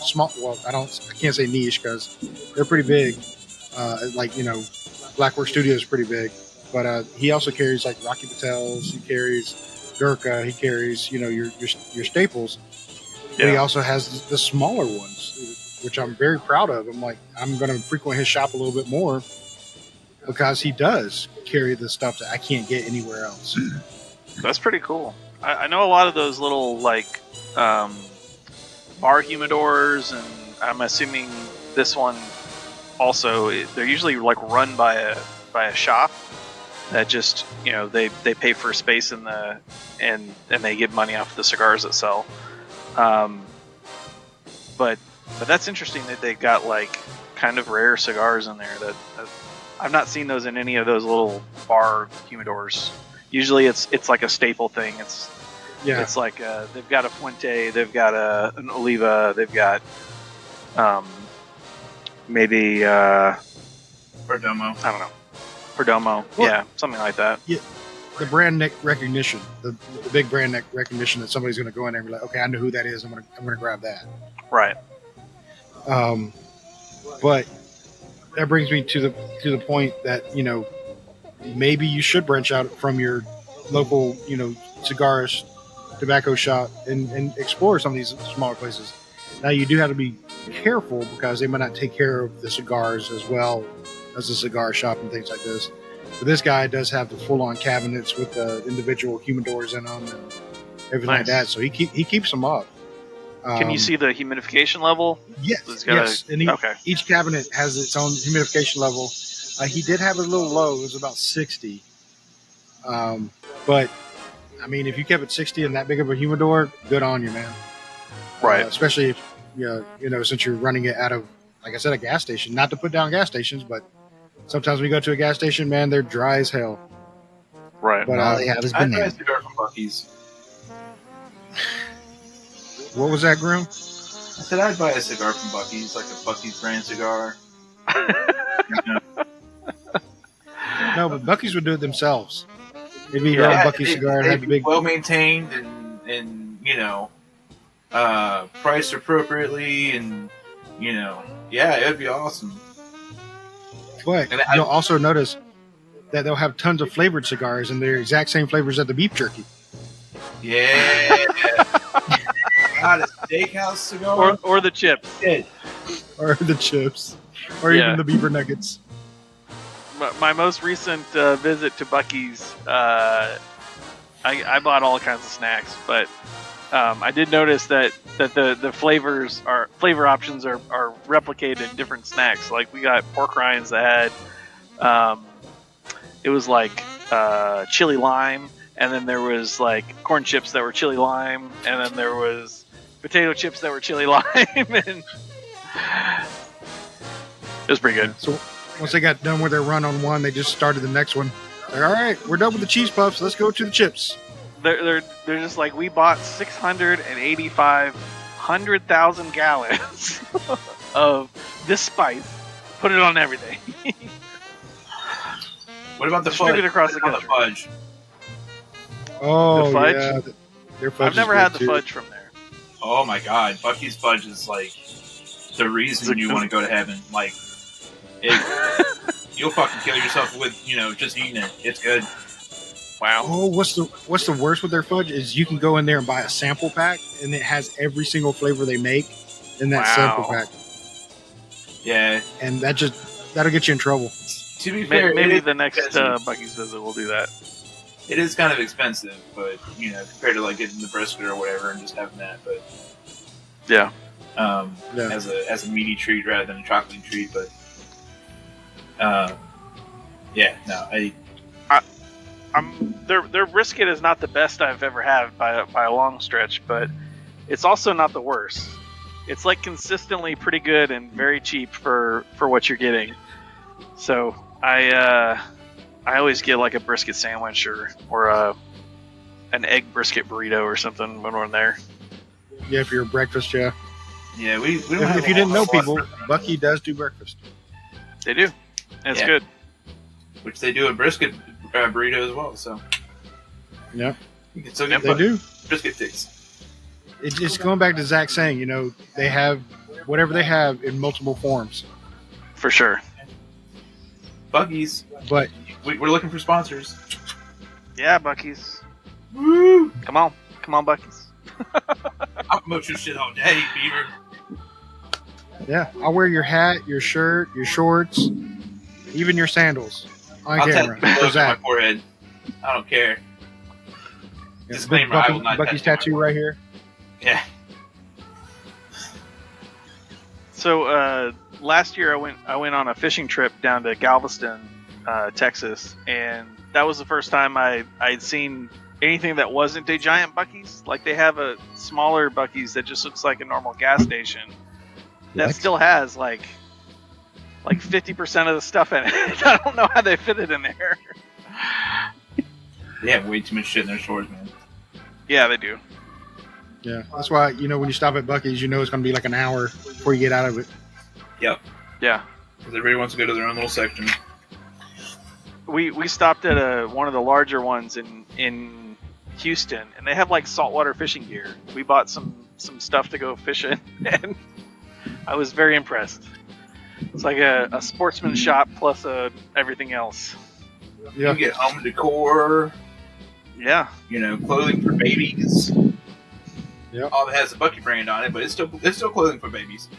small. Well, I can't say niche because they're pretty big. Blackwork Studio is pretty big, but he also carries like Rocky Patels. He carries Gurkha. He carries your staples. Yeah. But he also has the smaller ones, which I'm very proud of. I'm going to frequent his shop a little bit more because he does carry the stuff that I can't get anywhere else. That's pretty cool. I know a lot of those little bar humidors, and I'm assuming this one also. They're usually run by a shop that just they pay for space in the and they get money off the cigars that sell. But that's interesting that they got kind of rare cigars in there that I've not seen those in any of those little bar humidors. Usually it's like a staple thing. It's like they've got a Fuente, they've got an Oliva, they've got maybe Perdomo. I don't know, Perdomo. Well, yeah, something like that. Yeah, the brand recognition, the big brand recognition that somebody's going to go in there and be like, okay, I know who that is. I'm gonna grab that. Right. But that brings me to the point that maybe you should branch out from your local cigars, tobacco shop and explore some of these smaller places. Now you do have to be careful because they might not take care of the cigars as well as a cigar shop and things like this. But this guy does have the full-on cabinets with the individual humidors in them and everything like that. So he keeps them up. Can you see the humidification level? Yes. Yes. And each cabinet has its own humidification level. He did have it a little low. It was about 60. But I mean, if you kept it 60 in that big of a humidor, good on you, man. Right. Especially if since you're running it out of, like I said, a gas station. Not to put down gas stations, but sometimes we go to a gas station, man, they're dry as hell. Right. But all they have is banana. I tried a cigar from Buc-ee's. What was that, Grim? I said I'd buy a cigar from Buc-ee's, like a Buc-ee's brand cigar. No, but Buc-ee's would do it themselves. They'd be your own Buc-ee's cigar and have a big, well maintained and priced appropriately, and it'd be awesome. But you'll also notice that they'll have tons of flavored cigars, and they're exact same flavors as the beef jerky. Yeah. God, a steakhouse cigar? Or the chips. Or the chips. Or even the beaver nuggets. My most recent visit to Buc-ee's, I bought all kinds of snacks, but I did notice that the flavor options are replicated in different snacks. Like we got pork rinds that had it was like chili lime, and then there was like corn chips that were chili lime, and then there was potato chips that were chili lime, and it was pretty good. So once they got done with their run on one, they just started the next one. Like, all right, we're done with the cheese puffs. Let's go to the chips. They're just like, we bought 685,100,000 gallons of this spice. Put it on everything. What about the Distribute fudge? across the What about country. the fudge? Oh, The fudge? yeah. Their fudge I've never is had good, the too. fudge from there. Oh my God, Buc-ee's fudge is like the reason you want to go to heaven. Like, you'll fucking kill yourself with just eating it. It's good. Wow. Oh, what's the worst with their fudge is you can go in there and buy a sample pack, and it has every single flavor they make in that sample pack, Yeah. and that'll get you in trouble. To be fair, Maybe the next Buc-ee's visit we'll do that. it is kind of expensive, but compared to like getting the brisket or whatever and just having that, but Yeah. as a meaty treat rather than a chocolatey treat. But their brisket is not the best I've ever had by a long stretch, but it's also not the worst. It's like consistently pretty good and very cheap for what you're getting. So I always get like a brisket sandwich or an egg brisket burrito or something when we're there. Yeah, for your breakfast, yeah. Yeah, we don't have If you didn't know, people, Bucky does do breakfast. They do. And it's good. Which they do a brisket burrito as well. So yeah, you can still they get do brisket sticks. It's going back to Zach saying, they have whatever they have in multiple forms. For sure. Buc-ee's. But we're looking for sponsors. Yeah, Buc-ee's. Woo! Come on, Buc-ee's. I'll promote your shit all day, Beaver. Yeah, I'll wear your hat, your shirt, your shorts, even your sandals on I'll camera. tattoo For on my Zach. forehead. I don't care. Yeah, Disclaimer, I will not Bucky's tattoo tattoo right here. Yeah. So last year I went on a fishing trip down to Galveston, Texas, and that was the first time I'd seen anything that wasn't a giant Buc-ee's. Like they have a smaller Buc-ee's that just looks like a normal gas station that still has like 50% of the stuff in it. I don't know how they fit it in there. They have way too much shit in their stores, man. Yeah, they do. Yeah, that's why, when you stop at Buc-ee's, it's going to be like an hour before you get out of it. Yep. Yeah. Because everybody wants to go to their own little section. We stopped at one of the larger ones in Houston, and they have like saltwater fishing gear. We bought some stuff to go fishing, and I was very impressed. It's like a sportsman shop plus everything else. Yeah. You get home decor. Yeah. Clothing for babies. Yep. All that has the Bucky brand on it, but it's still clothing for babies.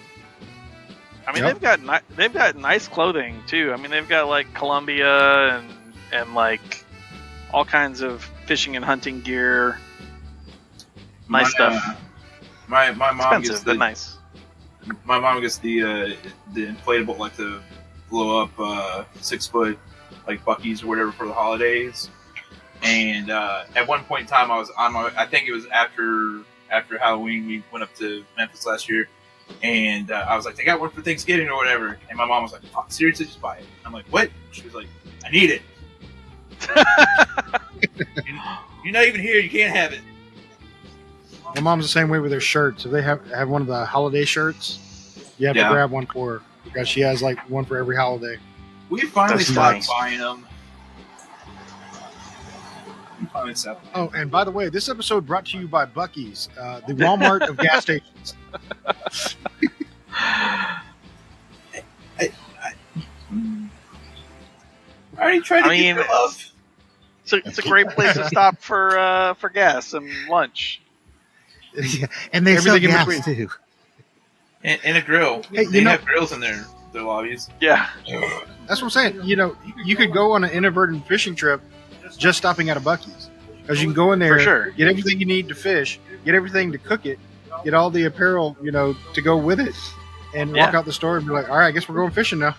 I mean, Yep. they've got nice clothing too. I mean, they've got like Columbia and like all kinds of fishing and hunting gear. Nice stuff. My mom Expensive, but nice. My mom gets the inflatable, like the blow up 6 foot like Buc-ee's or whatever for the holidays. And at one point in time, I was on I think it was after Halloween. We went up to Memphis last year, and I was like, they got one for Thanksgiving or whatever. And my mom was like, oh, seriously, just buy it. I'm like, what? She was like, I need it. You're not even here. You can't have it. My mom's the same way with her shirts. If they have one of the holiday shirts, you have to grab one for her because she has like one for every holiday. We finally That's stopped nice. buying them. We finally stopped. Oh, and by the way, this episode brought to you by Buc-ee's, the Wal-Mart of gas stations. I already tried to get your love. It's a great place to stop for gas and lunch. Yeah, and they sell Everything in gas between. too. And a grill. Hey, They have grills in their lobbies. Yeah. That's what I'm saying. You could go on an inadvertent fishing trip just stopping at a Buc-ee's. Because you can go in there, For sure. get everything you need to fish, get everything to cook it, get all the apparel, to go with it, and walk out the store and be like, all right, I guess we're going fishing now.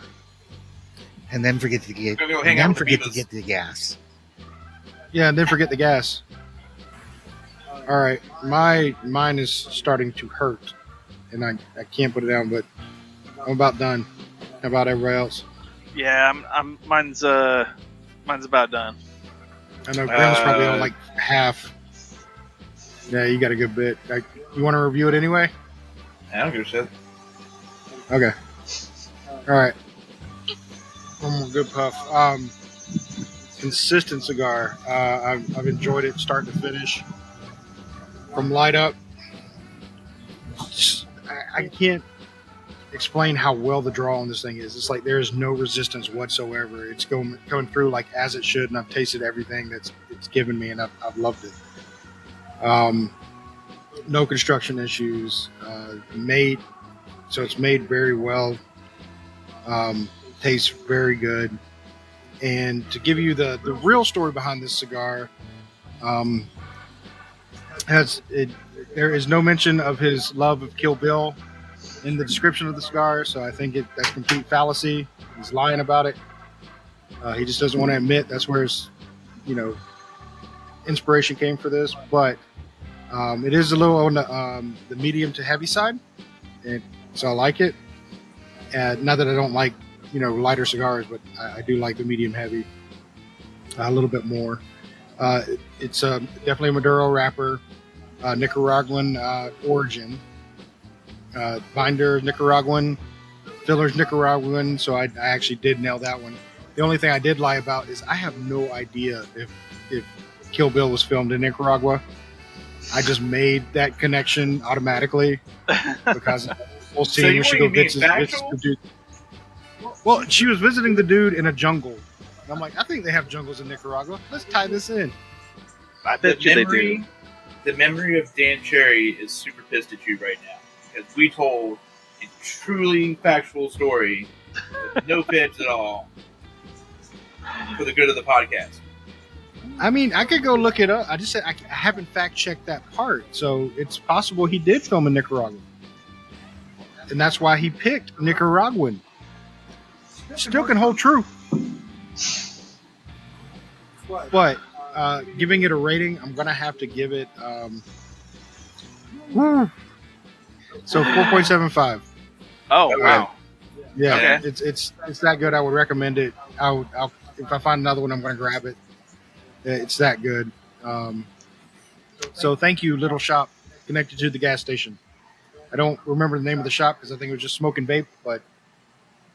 And then forget to get Gonna go hang out with the forget to Beatles. get the gas. Yeah, and then forget the gas. All right, mine is starting to hurt, and I can't put it down, but I'm about done. How about everybody else? Yeah, mine's about done. I know Grim's probably on like half. Yeah, you got a good bit. You want to review it anyway? I don't give a shit. Okay. All right. One more good puff. Consistent cigar. I've enjoyed it start to finish. From light up, I can't explain how well the draw on this thing is. It's like there is no resistance whatsoever. It's going through like as it should, and I've tasted everything it's given me, and I've loved it. No construction issues. It's made very well. Tastes very good. And to give you the real story behind this cigar, there is no mention of his love of Kill Bill in the description of the cigar, so I think that's complete fallacy. He's lying about it. He just doesn't want to admit that's where his, inspiration came for this. But it is a little on the medium to heavy side, and so I like it. Not that I don't like lighter cigars, but I do like the medium heavy a little bit more. It's definitely a Maduro wrapper, Nicaraguan origin. Binder Nicaraguan, fillers Nicaraguan, so I actually did nail that one. The only thing I did lie about is I have no idea if Kill Bill was filmed in Nicaragua. I just made that connection automatically because the whole scene where she goes visits the dude. Well, she was visiting the dude in a jungle. And I'm like, I think they have jungles in Nicaragua. Let's tie this in. I bet you they do. The memory of Dan Cherry is super pissed at you right now because we told a truly factual story with no fibs at all for the good of the podcast. I mean, I could go look it up. I just said I haven't fact checked that part, so it's possible he did film in Nicaragua, and that's why he picked Nicaraguan. Still can hold true, but giving it a rating, I'm gonna have to give it so 4.75. Oh wow! Yeah, Okay. it's that good. I would recommend it. I'll if I find another one, I'm gonna grab it. It's that good. So thank you, Little Shop, connected to the gas station. I don't remember the name of the shop because I think it was just Smoke and Vape, but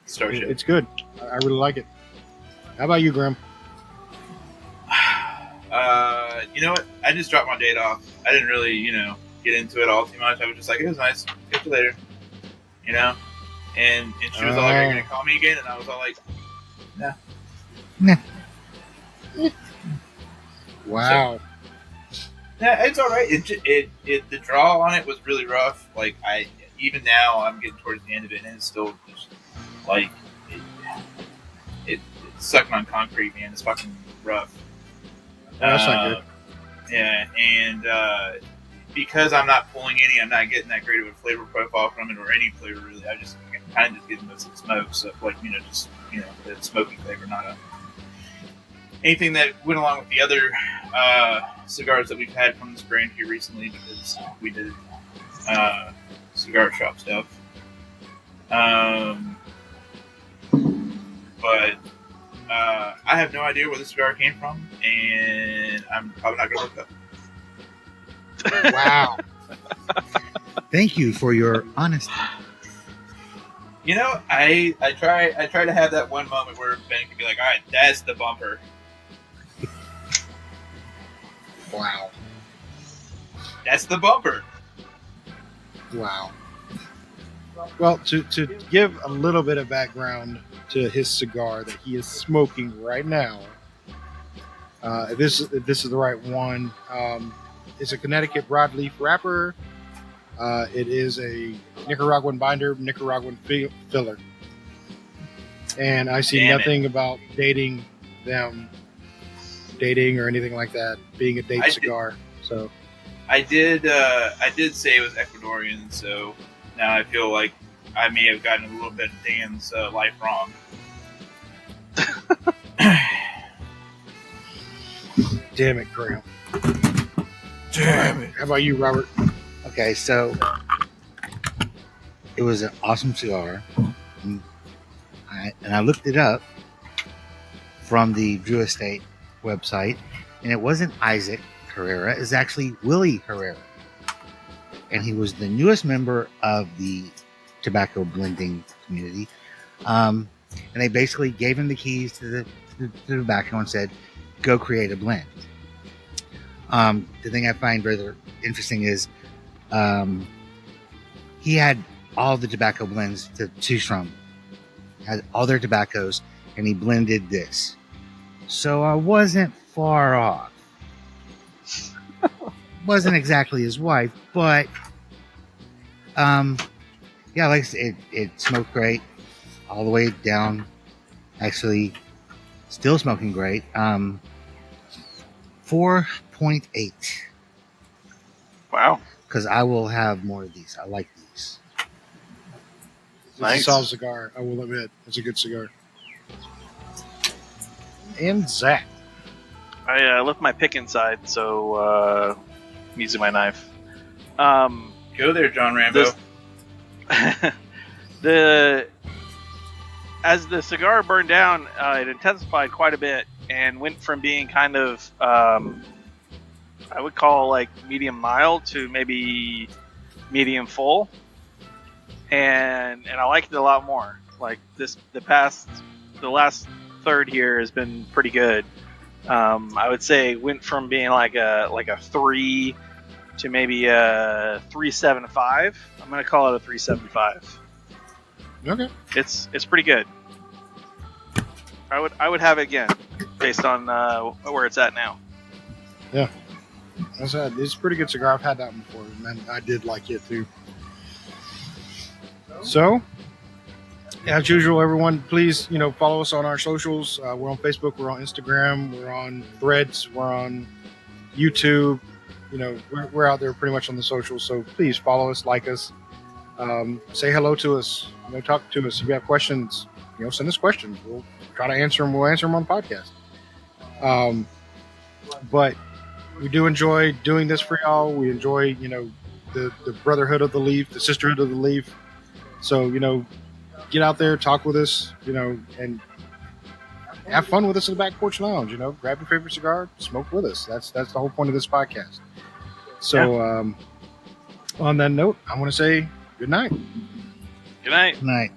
it's good. I really like it. How about you, Grim? You know what? I just dropped my date off. I didn't really, get into it all too much. I was just like, it was nice. Catch you later. And she was all like, are you gonna call me again? And I was all like, nah. Wow. Yeah, it's all right. It the draw on it was really rough. Like even now I'm getting towards the end of it, and it's still just like it's sucking on concrete, man. It's fucking rough. That's not good. Yeah, and because I'm not pulling any, I'm not getting that great of a flavor profile from it, or any flavor really. I just kind of just getting most of the smoke, so like the smoky flavor, not anything that went along with the other cigars that we've had from this brand here recently, because we did cigar shop stuff. But I have no idea where the cigar came from, and I'm probably not going to look up. Wow. Thank you for your honesty. I try to have that one moment where Ben can be like, all right, that's the bumper. Wow. That's the bumper. Wow. Well, to give a little bit of background to his cigar that he is smoking right now, if this is the right one, it's a Connecticut broadleaf wrapper. It is a Nicaraguan binder, Nicaraguan filler. And I see nothing about dating or anything like that, being a date cigar. So I did say it was Ecuadorian, so now I feel like I may have gotten a little bit of Dan's life wrong. damn it, Graham. Damn it. How about you, Robert? Okay, so it was an awesome cigar, and I looked it up from the Drew Estate website, and it wasn't Isaac Herrera, it's actually Willie Herrera, and he was the newest member of the tobacco blending community, and they basically gave him the keys to the tobacco and said, go create a blend. The thing I find rather interesting is he had all the tobacco blends to choose from, had all their tobaccos, and he blended this. So I wasn't far off. Wasn't exactly his wife, but yeah, like I said, it smoked great all the way down. Actually, still smoking great. 4.8. Wow. Because I will have more of these. I like these. It's Nice. a solid cigar, I will admit. It's a good cigar. And Zach. I left my pick inside, so I'm using my knife. Go there, John Rambo. As the cigar burned down, it intensified quite a bit and went from being kind of I would call like medium mild to maybe medium full, and I liked it a lot more. Like the last third here has been pretty good. I would say it went from being like a 3 to maybe a 3.75. I'm gonna call it a 3.75. Okay. It's pretty good. I would have it again based on where it's at now. Yeah. I said, it's a pretty good cigar. I've had that one before, and I did like it too. So, as usual, everyone, please, follow us on our socials. We're on Facebook, we're on Instagram, we're on Threads, we're on YouTube. We're out there pretty much on the socials. So please follow us, like us, say hello to us, talk to us. If you have questions, send us questions. We'll try to answer them. We'll answer them on the podcast. But we do enjoy doing this for y'all. We enjoy, the brotherhood of the leaf, the sisterhood of the leaf. So, get out there, talk with us, and have fun with us in the Back Porch Lounge. Grab your favorite cigar, smoke with us. That's the whole point of this podcast. So, on that note, I want to say good night. Good night. Good night.